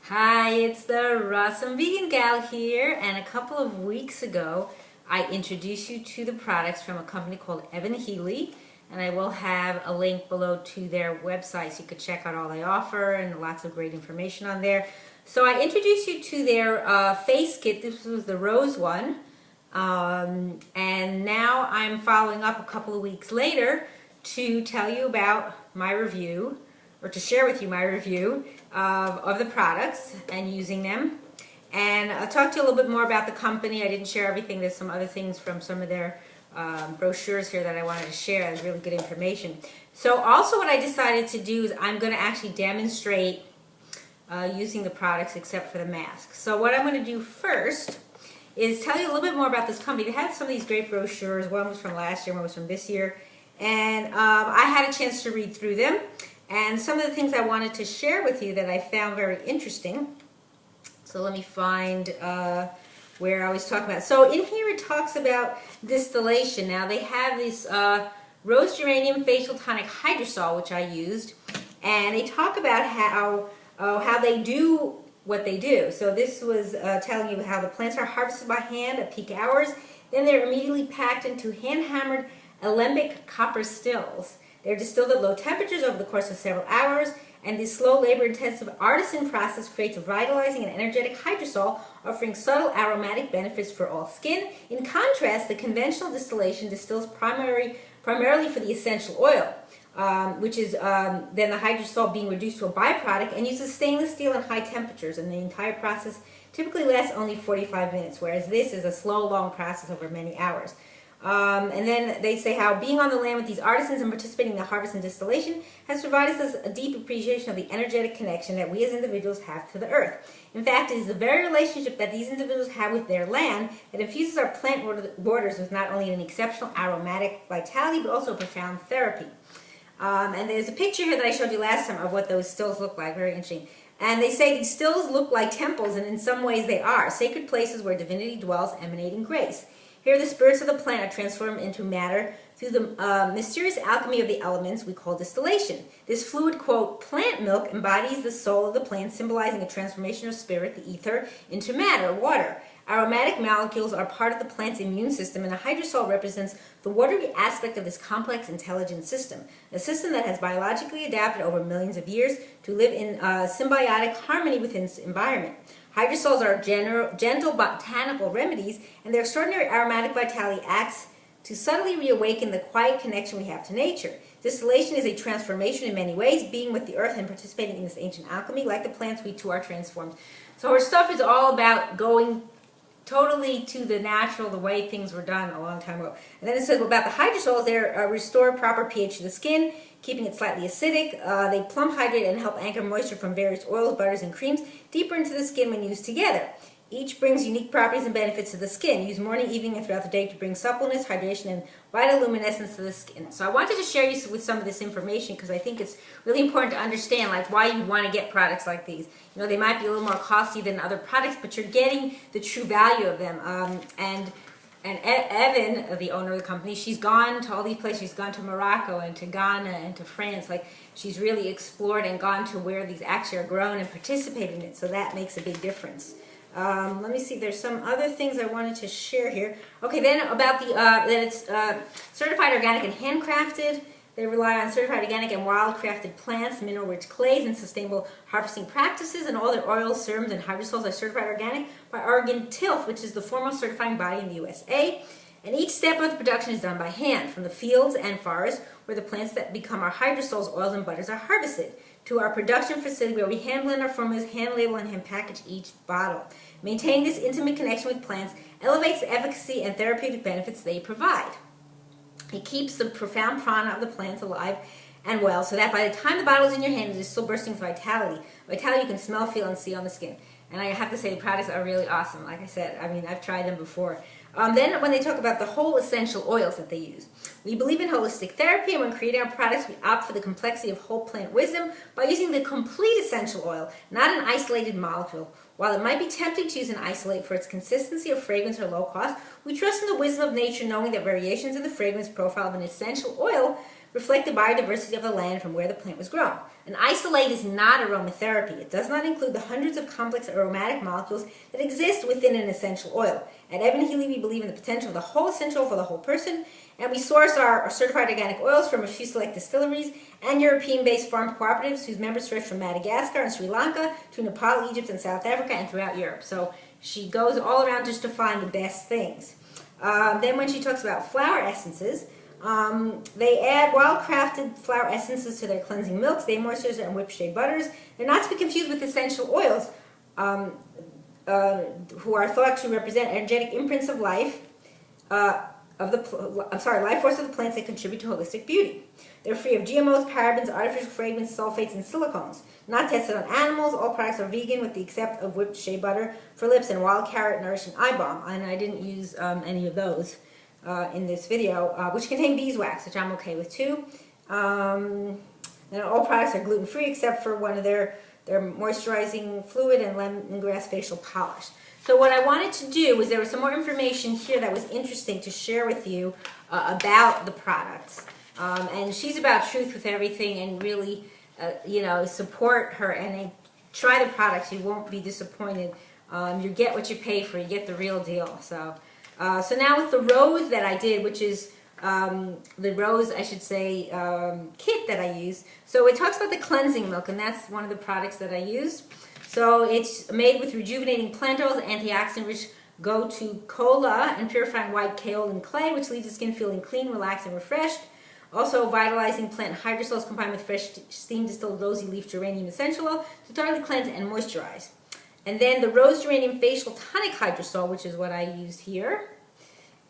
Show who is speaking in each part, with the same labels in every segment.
Speaker 1: Hi, it's the Awesome Vegan Gal here, and a couple of weeks ago I introduced you to the products from a company called Healy, and I will have a link below to their website so you could check out all they offer and lots of great information on there. So I introduced you to their face kit. This was the rose one, and now I'm following up a couple of weeks later to tell you about my review, or to share with you my review of the products and using them. And I'll talk to you a little bit more about the company. I didn't share everything. There's some other things from some of their brochures here that I wanted to share. That's really good information. So also what I decided to do is I'm going to actually demonstrate using the products except for the mask. So what I'm going to do first is tell you a little bit more about this company. They have some of these great brochures. One was from last year, one was from this year. And I had a chance to read through them. And some of the things I wanted to share with you that I found very interesting. So let me find where I was talking about. So in here it talks about distillation. Now they have this rose geranium facial tonic hydrosol, which I used. And they talk about how they do what they do. So this was telling you how the plants are harvested by hand at peak hours. Then they're immediately packed into hand-hammered alembic copper stills. They're distilled at low temperatures over the course of several hours, and this slow, labor-intensive artisan process creates a vitalizing and energetic hydrosol, offering subtle aromatic benefits for all skin. In contrast, the conventional distillation distills primarily for the essential oil, which is then the hydrosol being reduced to a byproduct, and uses stainless steel at high temperatures, and the entire process typically lasts only 45 minutes, whereas this is a slow, long process over many hours. And then they say how being on the land with these artisans and participating in the harvest and distillation has provided us a deep appreciation of the energetic connection that we as individuals have to the earth. In fact, it is the very relationship that these individuals have with their land that infuses our plant borders with not only an exceptional aromatic vitality, but also profound therapy. And there's a picture here that I showed you last time of what those stills look like. Very interesting. And they say these stills look like temples, and in some ways they are. Sacred places where divinity dwells, emanating grace. Here the spirits of the plant are transformed into matter through the mysterious alchemy of the elements we call distillation. This fluid, quote, plant milk embodies the soul of the plant, symbolizing a transformation of spirit, the ether, into matter, water. Aromatic molecules are part of the plant's immune system, and the hydrosol represents the watery aspect of this complex, intelligent system, a system that has biologically adapted over millions of years to live in symbiotic harmony within its environment. Hydrosols are gentle botanical remedies, and their extraordinary aromatic vitality acts to subtly reawaken the quiet connection we have to nature. Distillation is a transformation in many ways. Being with the earth and participating in this ancient alchemy, like the plants, we too are transformed. So her stuff is all about going totally to the natural, the way things were done a long time ago. And then it says about the hydrosols, they restore proper pH to the skin, keeping it slightly acidic. They plump hydrate and help anchor moisture from various oils, butters, and creams deeper into the skin when used together. Each brings unique properties and benefits to the skin. Use morning, evening, and throughout the day to bring suppleness, hydration, and bioluminescence to the skin. So I wanted to share you with some of this information because I think it's really important to understand like why you want to get products like these. You know, they might be a little more costly than other products, but you're getting the true value of them. And Evan, the owner of the company, she's gone to all these places. She's gone to Morocco and to Ghana and to France. Like, she's really explored and gone to where these actually are grown and participated in it. So that makes a big difference. Let me see. There's some other things I wanted to share here. Okay, then about the that it's certified organic and handcrafted. They rely on certified organic and wild-crafted plants, mineral-rich clays, and sustainable harvesting practices. And all their oils, serums, and hydrosols are certified organic by Oregon Tilth, which is the foremost certifying body in the USA. And each step of the production is done by hand, from the fields and forests where the plants that become our hydrosols, oils, and butters are harvested, to our production facility where we hand blend our formulas, hand label, and hand package each bottle. Maintaining this intimate connection with plants elevates the efficacy and therapeutic benefits they provide. It keeps the profound prana of the plants alive and well, so that by the time the bottle is in your hand, it is still bursting with vitality. Vitality you can smell, feel, and see on the skin. And I have to say, the products are really awesome. Like I said, I mean, I've tried them before. Then when they talk about the whole essential oils that they use. We believe in holistic therapy, and when creating our products, we opt for the complexity of whole plant wisdom by using the complete essential oil, not an isolated molecule. While it might be tempting to use an isolate for its consistency of fragrance or low cost, we trust in the wisdom of nature, knowing that variations in the fragrance profile of an essential oil reflect the biodiversity of the land from where the plant was grown. An isolate is not aromatherapy. It does not include the hundreds of complex aromatic molecules that exist within an essential oil. At Evan Healy, we believe in the potential of the whole essential oil for the whole person, and we source our certified organic oils from a few select distilleries and European-based farm cooperatives whose members stretch from Madagascar and Sri Lanka to Nepal, Egypt, and South Africa, and throughout Europe. So she goes all around just to find the best things. Then when she talks about flower essences, they add well-crafted flower essences to their cleansing milks, day moisturizers, and whipped shea butters. They're not to be confused with essential oils, who are thought to represent energetic imprints of life, life force of the plants that contribute to holistic beauty. They're free of GMOs, parabens, artificial fragrance, sulfates, and silicones. Not tested on animals, all products are vegan with the except of whipped shea butter for lips and wild carrot nourishing eye balm. And I didn't use any of those in this video, which contain beeswax, which I'm okay with too. And all products are gluten-free except for one of their moisturizing fluid and lemongrass facial polish. So what I wanted to do was there was some more information here that was interesting to share with you about the products. And she's about truth with everything and really, support her and try the products. You won't be disappointed. You get what you pay for. You get the real deal. So now with the rose that I did, which is the rose, I should say, kit that I used. So it talks about the cleansing milk, and that's one of the products that I used. So it's made with rejuvenating plant oils, antioxidant-rich gotu kola, and purifying white kaolin clay, which leaves the skin feeling clean, relaxed, and refreshed. Also, vitalizing plant hydrosols combined with fresh steam distilled rosy leaf geranium essential oil to thoroughly cleanse and moisturize. And then the rose geranium facial tonic hydrosol, which is what I used here,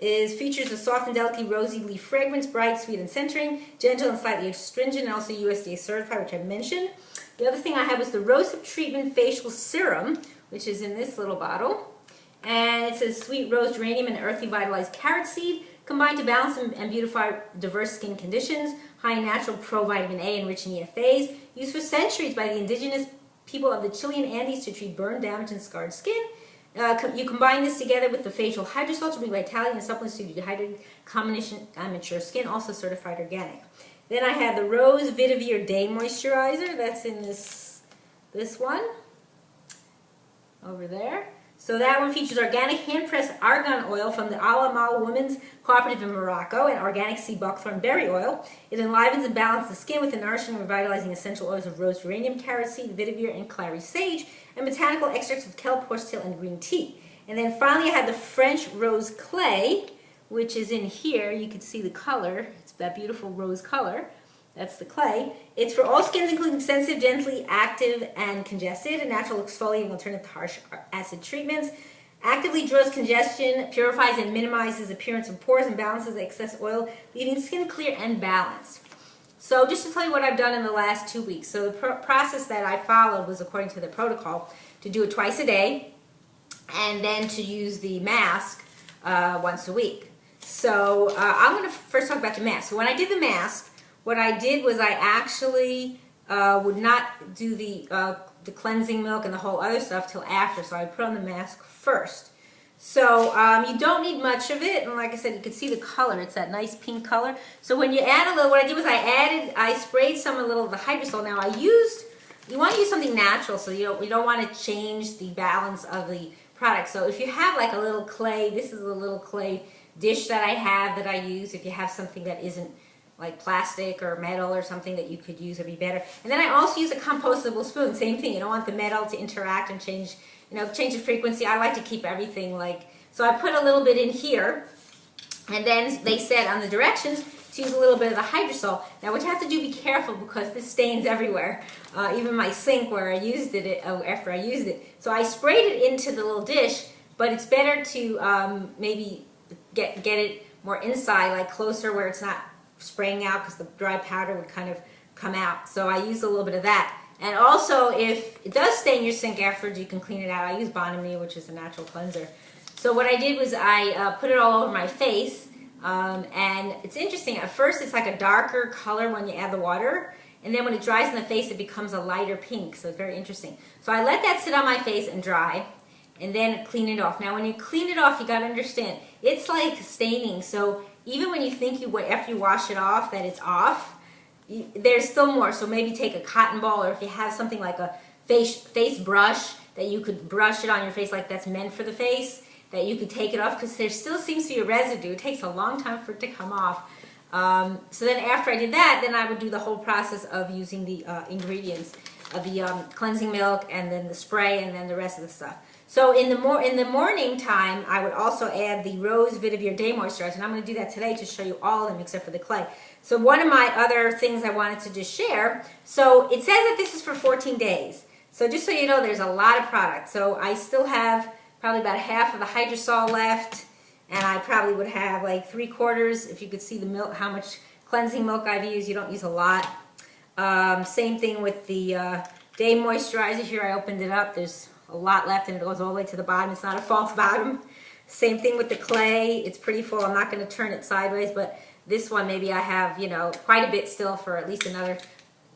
Speaker 1: features a soft and delicately rosy leaf fragrance, bright, sweet, and centering, gentle and slightly astringent, and also USDA certified, which I mentioned. The other thing I had was the Rosehip Treatment Facial Serum, which is in this little bottle. And it says sweet rose geranium and earthy vitalized carrot seed, combined to balance and beautify diverse skin conditions, high in natural pro-vitamin A and rich in EFAs, used for centuries by the indigenous people of the Chilean Andes to treat burned, damaged, and scarred skin. You combine this together with the facial hydrosol to bring vitality and supplements to dehydrated combination on mature skin, also certified organic. Then I have the Rose Vitaveer Day Moisturizer. That's in this one over there. So that one features organic hand-pressed argan oil from the Alamal Women's Cooperative in Morocco and organic sea buckthorn berry oil. It enlivens and balances the skin with the nourishing and revitalizing essential oils of rose geranium, carrot seed, vetiver, and clary sage, and botanical extracts of kelp, horsetail, and green tea. And then finally I had the French Rose Clay, which is in here. You can see the color. It's that beautiful rose color. That's the clay. It's for all skins, including sensitive, gently active, and congested. A natural exfoliating alternative to harsh acid treatments. Actively draws congestion, purifies and minimizes appearance of pores, and balances excess oil, leaving skin clear and balanced. So just to tell you what I've done in the last 2 weeks. So the process that I followed was according to the protocol to do it twice a day, and then to use the mask once a week. So I'm going to first talk about the mask. So when I did the mask, what I did was I actually would not do the cleansing milk and the whole other stuff till after, so I put on the mask first. So you don't need much of it, and like I said, you can see the color. It's that nice pink color. So when you add a little, what I did was I sprayed some of the hydrosol. Now you want to use something natural, so you don't want to change the balance of the product. So if you have like a little clay, this is a little clay dish that I have that I use. If you have something that isn't like plastic or metal or something that you could use, would be better. And then I also use a compostable spoon. Same thing. You don't want the metal to interact and change the frequency. I like to keep everything so I put a little bit in here, and then they said on the directions to use a little bit of the hydrosol. Now what you have to do, be careful, because this stains everywhere. Even my sink where I used it after I used it. So I sprayed it into the little dish, but it's better to maybe get it more inside, like closer where it's not spraying out, because the dry powder would kind of come out. So I used a little bit of that. And also, if it does stain your sink afterwards, you can clean it out. I use Bonami, which is a natural cleanser. So what I did was I put it all over my face, and it's interesting. At first, it's like a darker color when you add the water, and then when it dries in the face, it becomes a lighter pink. So it's very interesting. So I let that sit on my face and dry, and then clean it off. Now, when you clean it off, you got to understand, it's like staining. So even when you think after you wash it off that it's off, there's still more. So maybe take a cotton ball, or if you have something like a face brush that you could brush it on your face, like that's meant for the face, that you could take it off, because there still seems to be a residue. It takes a long time for it to come off. So then after I did that, then I would do the whole process of using the ingredients of the cleansing milk, and then the spray, and then the rest of the stuff. So in the morning time, I would also add the Rose Vetiver Day Moisturizer, and I'm going to do that today to show you all of them except for the clay. So one of my other things I wanted to just share, so it says that this is for 14 days. So just so you know, there's a lot of product. So I still have probably about half of the hydrosol left, and I probably would have like 3/4, if you could see the milk, how much cleansing milk I've used. You don't use a lot. Same thing with the Day Moisturizer. Here I opened it up. There's a lot left, and it goes all the way to the bottom. It's not a false bottom. Same thing with the clay. It's pretty full. I'm not going to turn it sideways, but this one maybe I have, you know, quite a bit still for at least another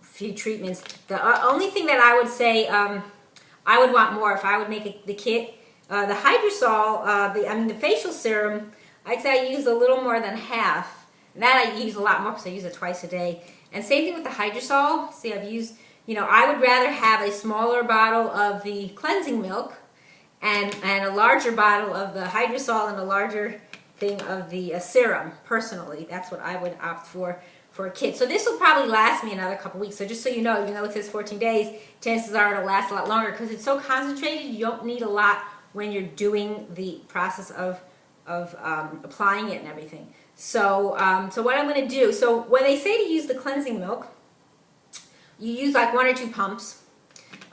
Speaker 1: few treatments. The only thing that I would say I would want more if I would make the kit, the hydrosol, the facial serum, I'd say I use a little more than half. And that I use a lot more because I use it twice a day. And same thing with the hydrosol. See, I've used, you know, I would rather have a smaller bottle of the cleansing milk and a larger bottle of the hydrosol and a larger thing of the serum. Personally, that's what I would opt for a kit. So this will probably last me another couple weeks. So just so you know, even though it says 14 days, chances are it'll last a lot longer because it's so concentrated. You don't need a lot when you're doing the process of applying it and everything. So, so what I'm going to do, so when they say to use the cleansing milk, you use like 1 or 2 pumps,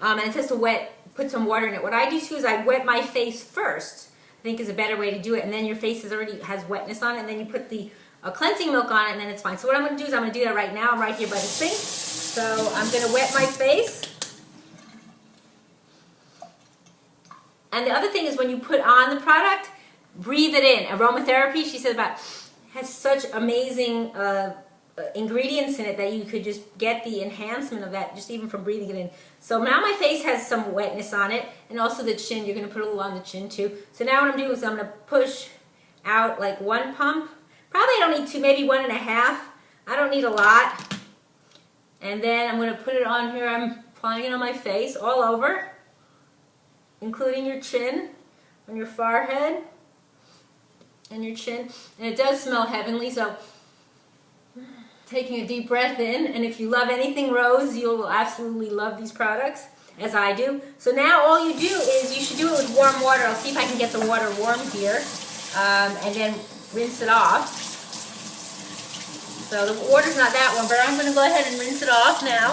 Speaker 1: and it says to put some water in it. What I do too is I wet my face first, I think is a better way to do it, and then your face already has wetness on it, and then you put the cleansing milk on it, and then it's fine. So what I'm going to do is I'm going to do that right now. I'm right here by the sink, so I'm going to wet my face. And the other thing is when you put on the product, breathe it in. Aromatherapy, she said, has such amazing ingredients in it that you could just get the enhancement of that just even from breathing it in. So now my face has some wetness on it, and also the chin. You're going to put a little on the chin too. So now what I'm doing is I'm going to push out like 1 pump. Probably I don't need 2, maybe 1.5. I don't need a lot. And then I'm going to put it on here. I'm applying it on my face all over, including your chin, on your forehead, and your chin. And it does smell heavenly, so taking a deep breath in. And if you love anything rose, you'll absolutely love these products, as I do. So now all you do is, you should do it with warm water. I'll see if I can get the water warm here, and then rinse it off. So the water's not that warm, but I'm going to go ahead and rinse it off now.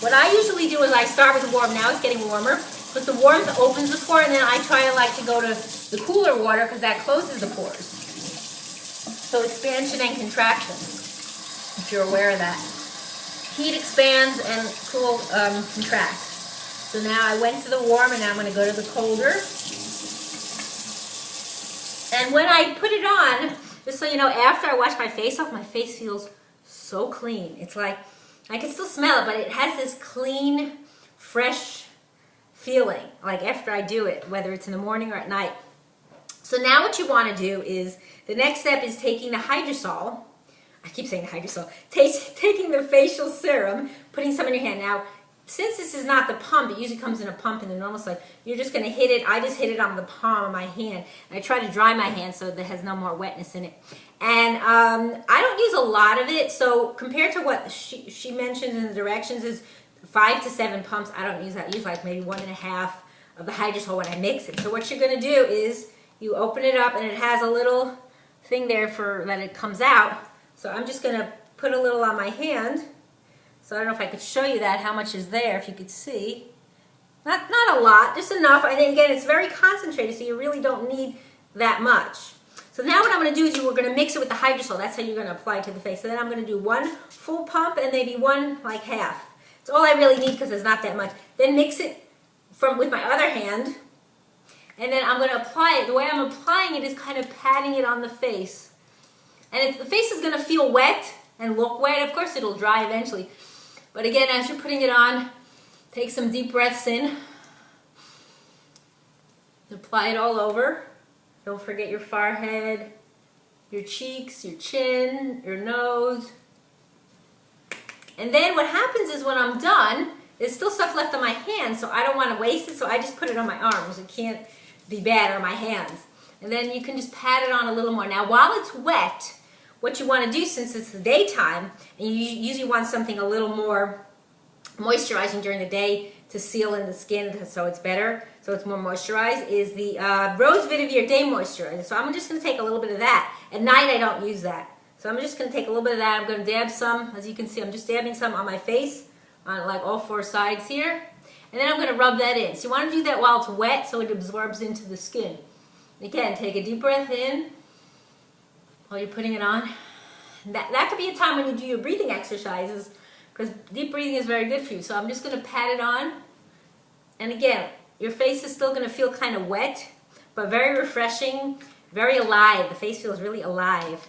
Speaker 1: What I usually do is I start with the warm. Now it's getting warmer, but the warmth opens the pore, and then I try to like to go to the cooler water because that closes the pores. So expansion and contraction, if you're aware of that. Heat expands and cool contracts. So now I went to the warm, and now I'm going to go to the colder. And when I put it on, just so you know, after I wash my face off, my face feels so clean. It's like, I can still smell it, but it has this clean, fresh feeling, like after I do it, whether it's in the morning or at night. So now what you want to do is, the next step is taking the hydrosol. I keep saying hydrosol. Taking the facial serum, putting some in your hand. Now, since this is not the pump, it usually comes in a pump in the normal side, you're just going to hit it. I just hit it on the palm of my hand. And I try to dry my hand so that it has no more wetness in it. And I don't use a lot of it. So compared to what she mentions in the directions is 5 to 7 pumps. I don't use that. I use like maybe 1.5 of the hydrosol when I mix it. So what you're going to do is you open it up, and it has a little thing there for that it comes out. So I'm just going to put a little on my hand. So I don't know if I could show you that, how much is there, if you could see. Not a lot, just enough. And then again, it's very concentrated, so you really don't need that much. So now what I'm going to do is we're going to mix it with the hydrosol. That's how you're going to apply it to the face. So then I'm going to do 1 full pump and maybe 1 like half. It's all I really need because there's not that much. Then mix it with my other hand. And then I'm going to apply it. The way I'm applying it is kind of patting it on the face. And the face is going to feel wet and look wet. Of course, it'll dry eventually. But again, as you're putting it on, take some deep breaths in. Apply it all over. Don't forget your forehead, your cheeks, your chin, your nose. And then what happens is when I'm done, there's still stuff left on my hands, so I don't want to waste it, so I just put it on my arms. It can't be bad, or my hands. And then you can just pat it on a little more. Now, while it's wet, what you want to do, since it's the daytime, and you usually want something a little more moisturizing during the day to seal in the skin so it's better, so it's more moisturized, is the Rose Vetiver Day Moisturizer. So I'm just going to take a little bit of that. At night, I don't use that. So I'm just going to take a little bit of that. I'm going to dab some. As you can see, I'm just dabbing some on my face, on like all four sides here. And then I'm going to rub that in. So you want to do that while it's wet so it absorbs into the skin. Again, take a deep breath in while you're putting it on. That could be a time when you do your breathing exercises, because deep breathing is very good for you. So I'm just going to pat it on. And again, your face is still going to feel kind of wet, but very refreshing, very alive. The face feels really alive.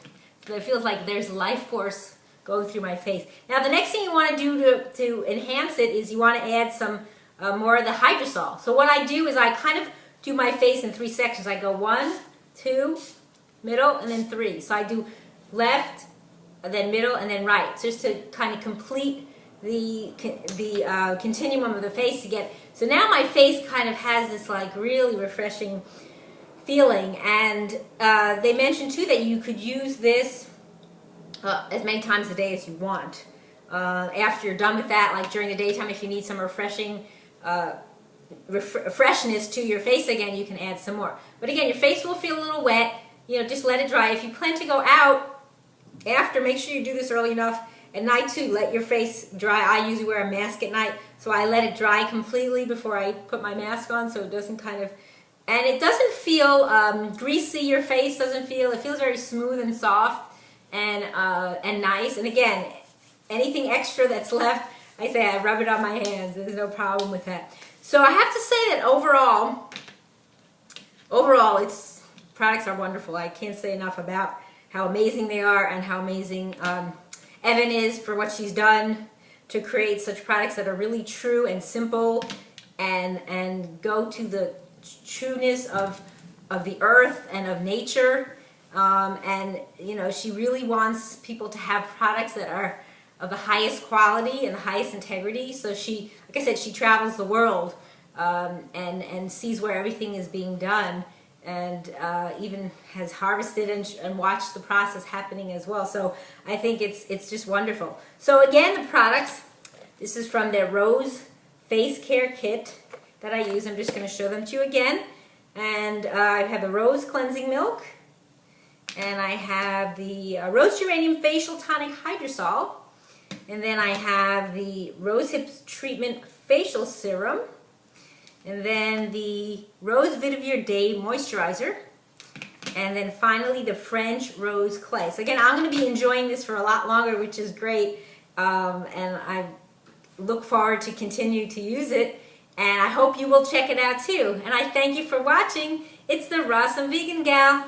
Speaker 1: So it feels like there's life force going through my face. Now the next thing you want to do to enhance it is you want to add some more of the hydrosol. So what I do is I kind of do my face in 3 sections. I go 1, 2, middle, and then 3. So I do left, then middle, and then right, just to kind of complete the continuum of the face to get. So now my face kind of has this like really refreshing feeling, and they mentioned too that you could use this as many times a day as you want. After you're done with that, like during the daytime, if you need some refreshing freshness to your face again, you can add some more. But again, your face will feel a little wet. You know, just let it dry. If you plan to go out after, make sure you do this early enough. At night too, let your face dry. I usually wear a mask at night, so I let it dry completely before I put my mask on, so it doesn't kind of, and it doesn't feel greasy. Your face doesn't feel, it feels very smooth and soft and nice. And again, anything extra that's left, I say I rub it on my hands. There's no problem with that. So I have to say that overall, its products are wonderful. I can't say enough about how amazing they are and how amazing Evan is for what she's done to create such products that are really true and simple and go to the trueness of the earth and of nature. And you know, she really wants people to have products that are of the highest quality and the highest integrity. So she, like I said, she travels the world and sees where everything is being done, and even has harvested and watched the process happening as well. So I think it's just wonderful. So again, the products, this is from their Rose Face Care Kit that I use. I'm just going to show them to you again. And I have the Rose Cleansing Milk, and I have the Rose Geranium Facial Tonic Hydrosol, and then I have the Rose Hips Treatment Facial Serum, and then the Rose Vetiver Day Moisturizer, and then finally the French Rose Clay. So again, I'm going to be enjoying this for a lot longer, which is great, and I look forward to continue to use it, and I hope you will check it out too. And I thank you for watching. It's the Rawesome Vegan Gal.